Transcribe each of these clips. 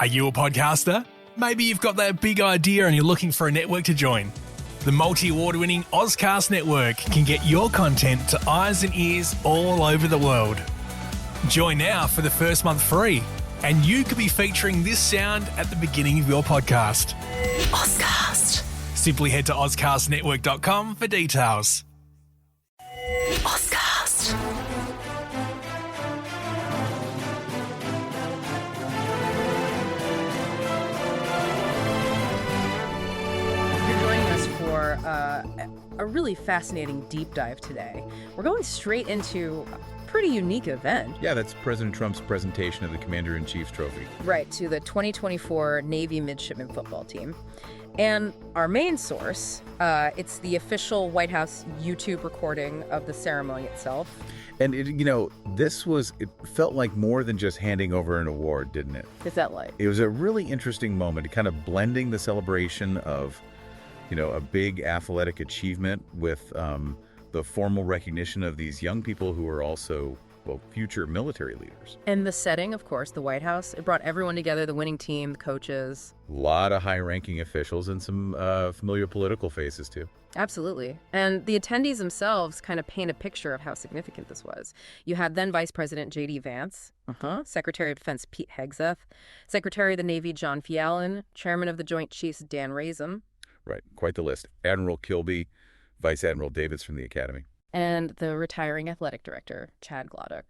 Are you a podcaster? Maybe you've got that big idea and you're looking for a network to join. The multi-award-winning Ozcast Network can get your content to eyes and ears all over the world. Join now for the first month free, and you could be featuring this sound at the beginning of your podcast. Ozcast. Simply head to ozcastnetwork.com for details. Ozcast. You're joining us for a really fascinating deep dive today. We're going straight into a pretty unique event. Yeah, that's President Trump's presentation of the Commander-in-Chief's trophy. Right, to the 2024 Navy Midshipman football team. And our main source, it's the official White House YouTube recording of the ceremony itself. And, it felt like more than just handing over an award, didn't it? Is that like? It was a really interesting moment, kind of blending the celebration of, a big athletic achievement with the formal recognition of these young people who are also, future military leaders. And the setting, of course, the White House, it brought everyone together, the winning team, the coaches. A lot of high-ranking officials and some familiar political faces, too. Absolutely. And the attendees themselves kind of paint a picture of how significant this was. You had then Vice President J.D. Vance, Secretary of Defense Pete Hegseth, Secretary of the Navy John Fiallen, Chairman of the Joint Chiefs Dan Raisin. Right, quite the list. Admiral Kilby, Vice Admiral Davids from the Academy. And the retiring athletic director, Chad Glodek.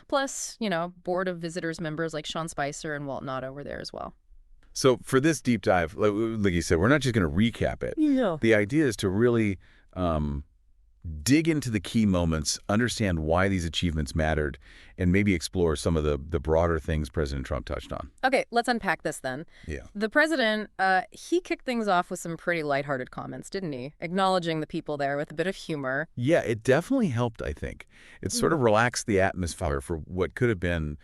Plus, board of visitors members like Sean Spicer and Walt Nauta were there as well. So for this deep dive, like you said, we're not just going to recap it. Yeah. The idea is to really dig into the key moments, understand why these achievements mattered, and maybe explore some of the broader things President Trump touched on. Okay, let's unpack this then. Yeah. The president, he kicked things off with some pretty lighthearted comments, didn't he? Acknowledging the people there with a bit of humor. Yeah, it definitely helped, I think. It sort of relaxed the atmosphere for what could have been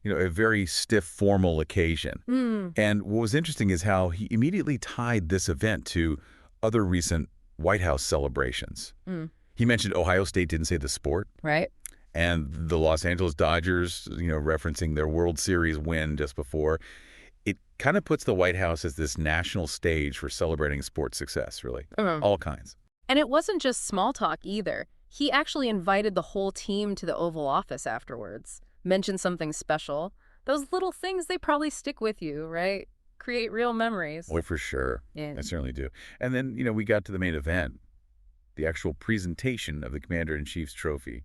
a very stiff, formal occasion. And what was interesting is how he immediately tied this event to other recent White House celebrations. He mentioned Ohio State didn't say the sport. Right. And the Los Angeles Dodgers, referencing their World Series win just before. It kind of puts the White House as this national stage for celebrating sports success, really. All kinds. And it wasn't just small talk either. He actually invited the whole team to the Oval Office afterwards. Mentioned something special. Those little things, they probably stick with you, right? Create real memories. Boy, for sure. Yeah. I certainly do. And then, we got to the main event, the actual presentation of the Commander-in-Chief's trophy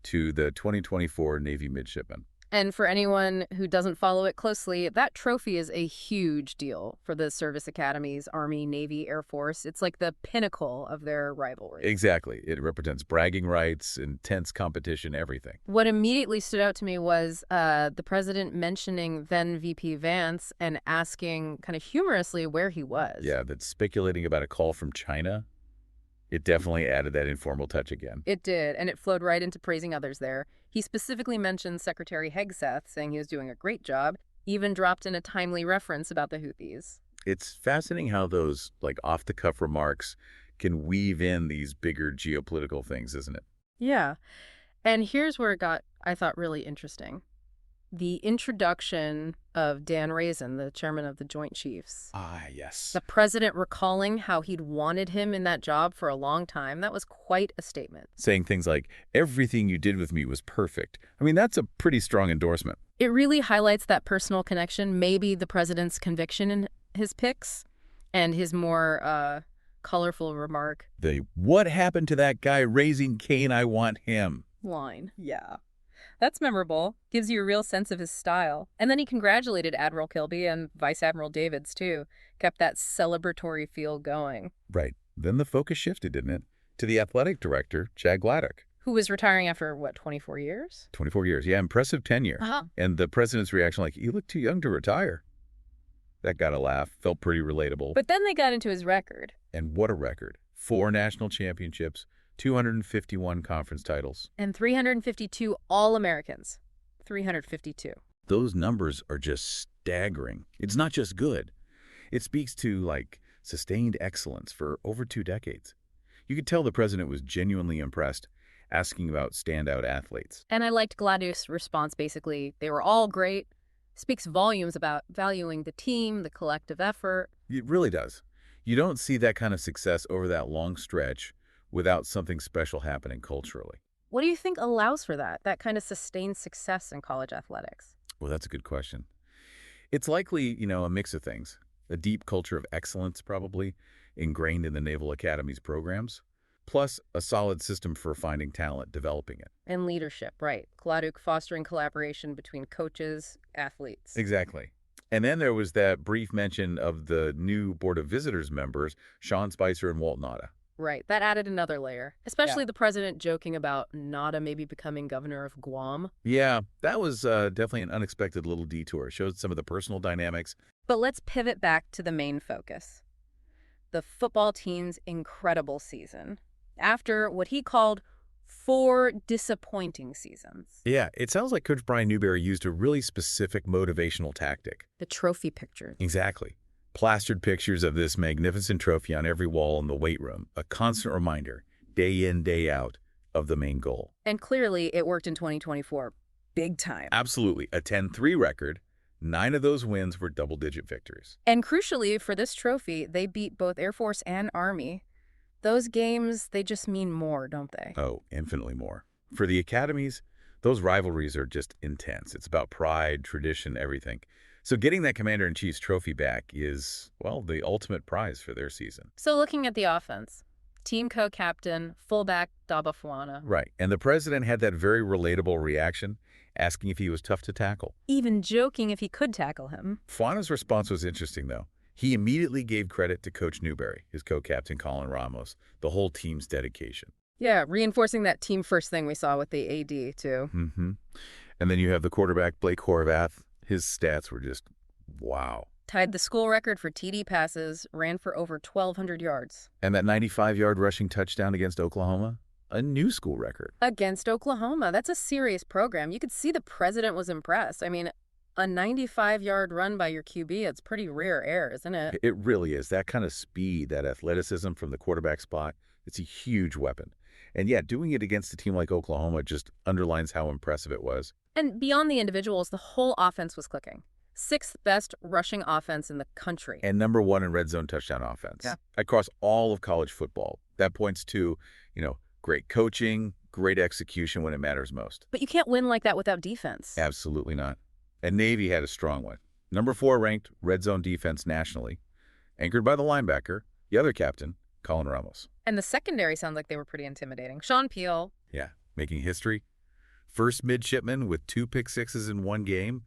to the 2024 Navy Midshipman. And for anyone who doesn't follow it closely, that trophy is a huge deal for the service academies, Army, Navy, Air Force. It's like the pinnacle of their rivalry. Exactly. It represents bragging rights, intense competition, everything. What immediately stood out to me was the president mentioning then VP Vance and asking kind of humorously where he was. Yeah, that's speculating about a call from China. It definitely added that informal touch again. It did, and it flowed right into praising others there. He specifically mentioned Secretary Hegseth, saying he was doing a great job, even dropped in a timely reference about the Houthis. It's fascinating how those, off-the-cuff remarks can weave in these bigger geopolitical things, isn't it? Yeah. And here's where it got, I thought, really interesting. The introduction of Dan Raisin, the chairman of the Joint Chiefs. Ah, yes. The president recalling how he'd wanted him in that job for a long time. That was quite a statement. Saying things like, everything you did with me was perfect. I mean, that's a pretty strong endorsement. It really highlights that personal connection, maybe the president's conviction in his picks, and his more colorful remark. The, what happened to that guy raising Cain? I want him. Line. Yeah. That's memorable. Gives you a real sense of his style. And then he congratulated Admiral Kilby and Vice Admiral Davids, too. Kept that celebratory feel going. Right. Then the focus shifted, didn't it? To the athletic director, Chad Glodek. Who was retiring after, 24 years? 24 years. Yeah, impressive tenure. And the president's reaction, you look too young to retire. That got a laugh. Felt pretty relatable. But then they got into his record. And what a record. 4 national championships, 251 conference titles. And 352 All-Americans. 352. Those numbers are just staggering. It's not just good. It speaks to, sustained excellence for over 2 decades. You could tell the president was genuinely impressed, asking about standout athletes. And I liked Gladys' response, basically. They were all great. Speaks volumes about valuing the team, the collective effort. It really does. You don't see that kind of success over that long stretch without something special happening culturally. What do you think allows for that kind of sustained success in college athletics? Well, that's a good question. It's likely, a mix of things. A deep culture of excellence, probably, ingrained in the Naval Academy's programs, plus a solid system for finding talent, developing it. And leadership, right. Kladuk fostering collaboration between coaches, athletes. Exactly. And then there was that brief mention of the new Board of Visitors members, Sean Spicer and Walt Nauta. Right. That added another layer, especially the president joking about Nauta maybe becoming governor of Guam. Yeah, that was definitely an unexpected little detour. Showed some of the personal dynamics. But let's pivot back to the main focus. The football team's incredible season. After what he called 4 disappointing seasons. Yeah, it sounds like Coach Brian Newberry used a really specific motivational tactic. The trophy picture. Exactly. Plastered pictures of this magnificent trophy on every wall in the weight room, a constant reminder, day in, day out, of the main goal. And clearly it worked in 2024. Big time. Absolutely. A 10-3 record. 9 of those wins were double-digit victories. And crucially, for this trophy, they beat both Air Force and Army. Those games, they just mean more, don't they? Oh, infinitely more. For the academies, those rivalries are just intense. It's about pride, tradition, everything. So getting that Commander-in-Chief's trophy back is, well, the ultimate prize for their season. So looking at the offense, team co-captain, fullback Daba Fuana. Right. And the president had that very relatable reaction, asking if he was tough to tackle. Even joking if he could tackle him. Fuana's response was interesting, though. He immediately gave credit to Coach Newberry, his co-captain Colin Ramos, the whole team's dedication. Yeah, reinforcing that team-first thing we saw with the AD, too. And then you have the quarterback, Blake Horvath. His stats were just, wow. Tied the school record for TD passes, ran for over 1,200 yards. And that 95-yard rushing touchdown against Oklahoma, a new school record. Against Oklahoma. That's a serious program. You could see the president was impressed. I mean, a 95-yard run by your QB, it's pretty rare air, isn't it? It really is. That kind of speed, that athleticism from the quarterback spot, it's a huge weapon. And yeah, doing it against a team like Oklahoma just underlines how impressive it was. And beyond the individuals, the whole offense was clicking. 6th best rushing offense in the country. And number 1 in red zone touchdown offense. Yeah. Across all of college football. That points to, great coaching, great execution when it matters most. But you can't win like that without defense. Absolutely not. And Navy had a strong one. Number 4 ranked red zone defense nationally, anchored by the linebacker, the other captain, Colin Ramos. And the secondary sounds like they were pretty intimidating. Sean Peel. Yeah, making history. First midshipman with 2 pick sixes in one game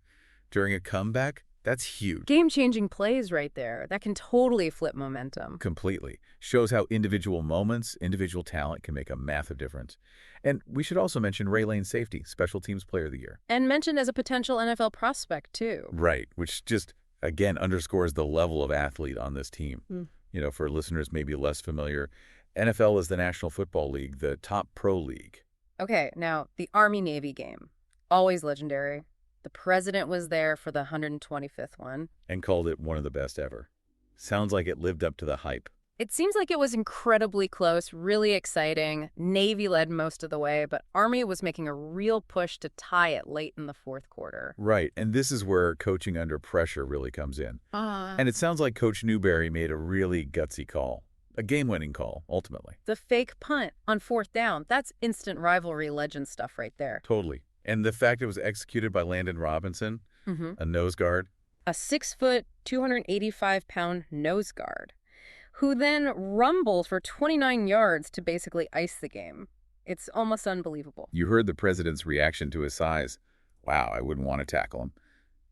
during a comeback. That's huge. Game-changing plays right there. That can totally flip momentum. Completely. Shows how individual moments, individual talent can make a massive difference. And we should also mention Ray Lane Safety, Special Teams Player of the Year. And mentioned as a potential NFL prospect, too. Right, which just, again, underscores the level of athlete on this team. For listeners maybe less familiar, NFL is the National Football League, the top pro league. Okay, now, the Army-Navy game. Always legendary. The president was there for the 125th one. And called it one of the best ever. Sounds like it lived up to the hype. It seems like it was incredibly close, really exciting. Navy led most of the way, but Army was making a real push to tie it late in the 4th quarter. Right, and this is where coaching under pressure really comes in. And it sounds like Coach Newberry made a really gutsy call. A game-winning call, ultimately. The fake punt on 4th down, that's instant rivalry legend stuff right there. Totally. And the fact it was executed by Landon Robinson, a nose guard. A 6-foot, 285-pound nose guard, who then rumbles for 29 yards to basically ice the game. It's almost unbelievable. You heard the president's reaction to his size. Wow, I wouldn't want to tackle him.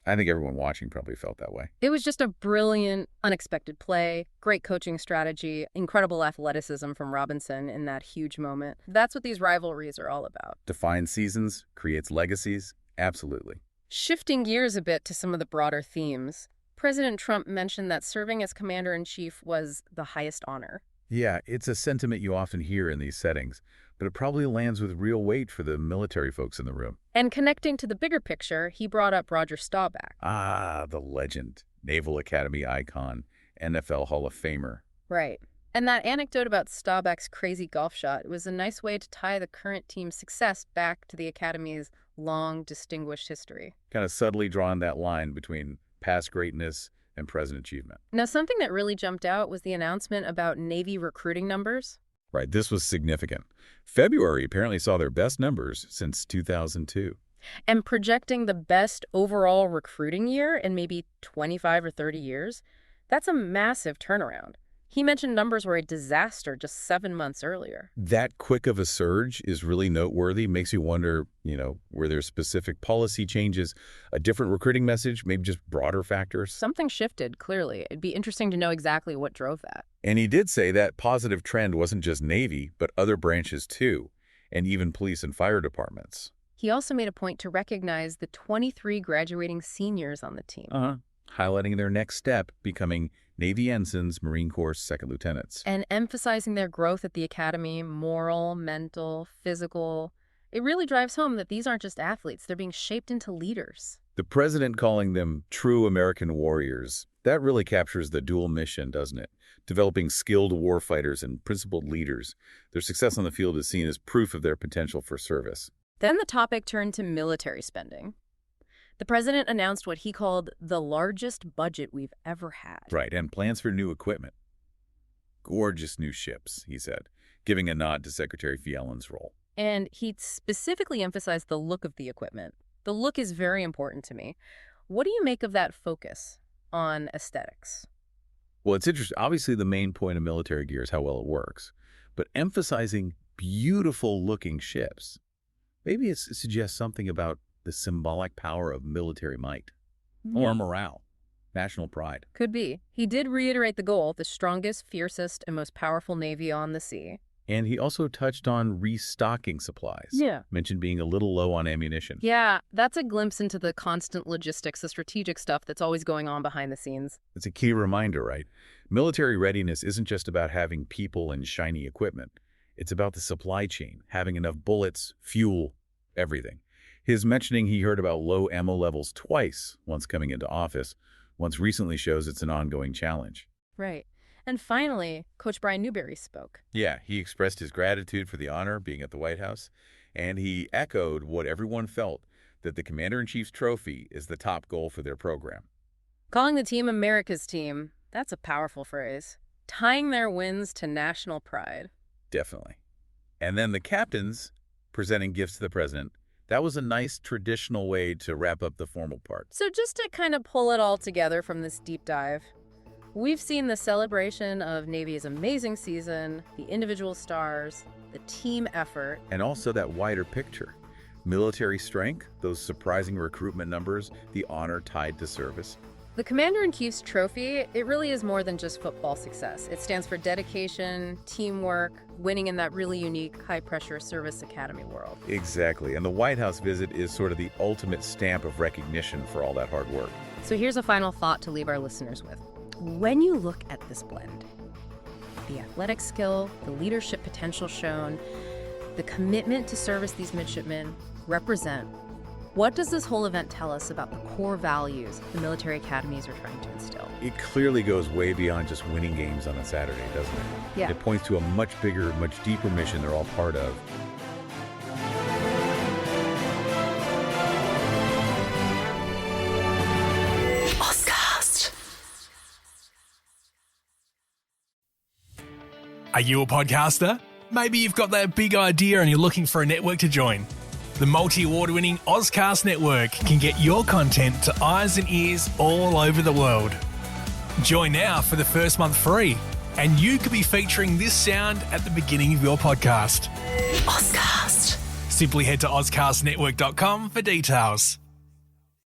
I think everyone watching probably felt that way. It was just a brilliant, unexpected play, great coaching strategy, incredible athleticism from Robinson in that huge moment. That's what these rivalries are all about. Defines seasons, creates legacies, absolutely. Shifting gears a bit to some of the broader themes, President Trump mentioned that serving as commander-in-chief was the highest honor. Yeah, it's a sentiment you often hear in these settings, but it probably lands with real weight for the military folks in the room. And connecting to the bigger picture, he brought up Roger Staubach. Ah, the legend, Naval Academy icon, NFL Hall of Famer. Right. And that anecdote about Staubach's crazy golf shot was a nice way to tie the current team's success back to the Academy's long, distinguished history. Kind of subtly drawing that line between past greatness and present achievement. Now, something that really jumped out was the announcement about Navy recruiting numbers. Right, this was significant. February apparently saw their best numbers since 2002. And projecting the best overall recruiting year in maybe 25 or 30 years, that's a massive turnaround. He mentioned numbers were a disaster just 7 months earlier. That quick of a surge is really noteworthy. Makes you wonder, were there specific policy changes, a different recruiting message, maybe just broader factors? Something shifted, clearly. It'd be interesting to know exactly what drove that. And he did say that positive trend wasn't just Navy, but other branches too, and even police and fire departments. He also made a point to recognize the 23 graduating seniors on the team. Highlighting their next step, becoming Navy ensigns, Marine Corps second lieutenants. And emphasizing their growth at the academy, moral, mental, physical. It really drives home that these aren't just athletes, they're being shaped into leaders. The president calling them true American warriors, that really captures the dual mission, doesn't it? Developing skilled warfighters and principled leaders. Their success on the field is seen as proof of their potential for service. Then the topic turned to military spending. The president announced what he called the largest budget we've ever had. Right, and plans for new equipment. Gorgeous new ships, he said, giving a nod to Secretary Fjellen's role. And he specifically emphasized the look of the equipment. The look is very important to me. What do you make of that focus on aesthetics? Well, it's interesting. Obviously, the main point of military gear is how well it works, but emphasizing beautiful-looking ships, maybe it suggests something about the symbolic power of military might or morale, national pride. Could be. He did reiterate the goal, the strongest, fiercest, and most powerful Navy on the sea. And he also touched on restocking supplies. Yeah. Mentioned being a little low on ammunition. Yeah, that's a glimpse into the constant logistics, the strategic stuff that's always going on behind the scenes. It's a key reminder, right? Military readiness isn't just about having people and shiny equipment. It's about the supply chain, having enough bullets, fuel, everything. His mentioning he heard about low ammo levels twice once coming into office, once recently shows it's an ongoing challenge. Right. And finally, Coach Brian Newberry spoke. Yeah, he expressed his gratitude for the honor being at the White House, and he echoed what everyone felt, that the Commander-in-Chief's trophy is the top goal for their program. Calling the team America's team, that's a powerful phrase. Tying their wins to national pride. Definitely. And then the captains presenting gifts to the president. That was a nice traditional way to wrap up the formal part. So just to kind of pull it all together from this deep dive, we've seen the celebration of Navy's amazing season, the individual stars, the team effort. And also that wider picture. Military strength, those surprising recruitment numbers, the honor tied to service. The Commander-in-Chief's trophy, it really is more than just football success. It stands for dedication, teamwork, winning in that really unique high-pressure service academy world. Exactly. And the White House visit is sort of the ultimate stamp of recognition for all that hard work. So here's a final thought to leave our listeners with. When you look at this blend, the athletic skill, the leadership potential shown, the commitment to service these midshipmen represent, what does this whole event tell us about the core values the military academies are trying to instill? It clearly goes way beyond just winning games on a Saturday, doesn't it? Yeah. It points to a much bigger, much deeper mission they're all part of. Are you a podcaster? Maybe you've got that big idea and you're looking for a network to join. The multi-award-winning Ozcast Network can get your content to eyes and ears all over the world. Join now for the first month free, and you could be featuring this sound at the beginning of your podcast. Ozcast. Simply head to ozcastnetwork.com for details.